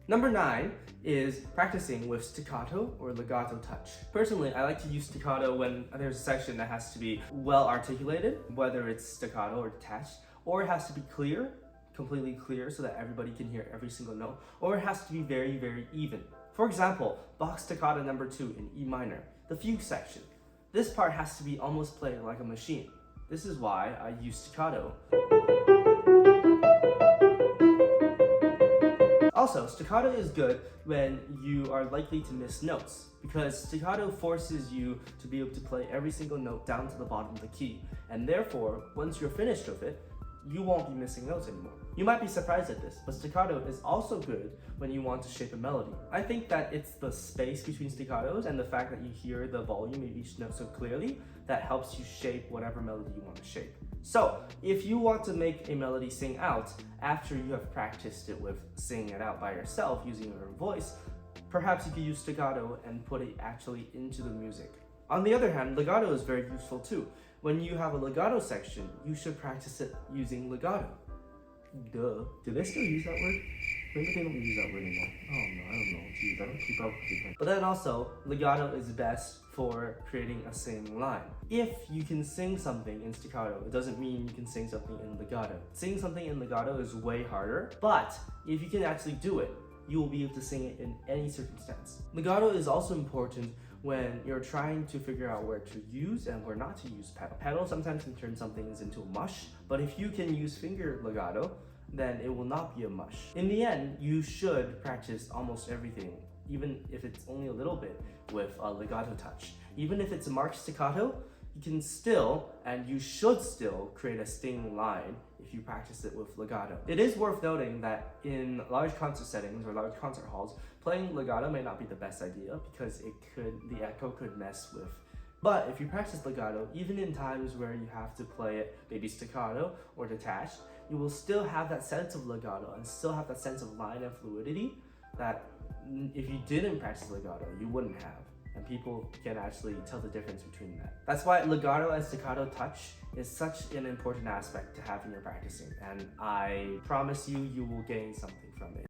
Number 9 is practicing with staccato or legato touch. Personally, I like to use staccato when there's a section that has to be well articulated, whether it's staccato or detached, or it has to be clear, completely clear so that everybody can hear every single note, or it has to be very, very even. For example, Bach staccato number 2 in E minor, the fugue section. This part has to be almost played like a machine. This is why I use staccato. Also, staccato is good when you are likely to miss notes, because staccato forces you to be able to play every single note down to the bottom of the key, and therefore, once you're finished with it, you won't be missing notes anymore. You might be surprised at this, but staccato is also good when you want to shape a melody. I think that it's the space between staccatos and the fact that you hear the volume of each note so clearly that helps you shape whatever melody you want to shape. So, if you want to make a melody sing out after you have practiced it with singing it out by yourself using your own voice, perhaps you could use staccato and put it actually into the music. On the other hand, legato is very useful too. When you have a legato section, you should practice it using legato. Duh. Do they still use that word? Maybe they don't use that word anymore. Oh no, I don't know. Geez, I don't keep up with it. But then also, legato is best for creating a singing line. If you can sing something in staccato, it doesn't mean you can sing something in legato. Singing something in legato is way harder, but if you can actually do it, you will be able to sing it in any circumstance. Legato is also important when you're trying to figure out where to use and where not to use pedal. Pedal sometimes can turn some things into a mush, but if you can use finger legato, then it will not be a mush. In the end, you should practice almost everything, even if it's only a little bit, with a legato touch. Even if it's a marked staccato, you can still, and you should still, create a stinging line if you practice it with legato. It is worth noting that in large concert settings or large concert halls, playing legato may not be the best idea because the echo could mess with. But if you practice legato, even in times where you have to play it maybe staccato or detached, you will still have that sense of legato and still have that sense of line and fluidity that if you didn't practice legato, you wouldn't have. And people can actually tell the difference between that. That's why legato and staccato touch is such an important aspect to have in your practicing, and I promise you, you will gain something from it.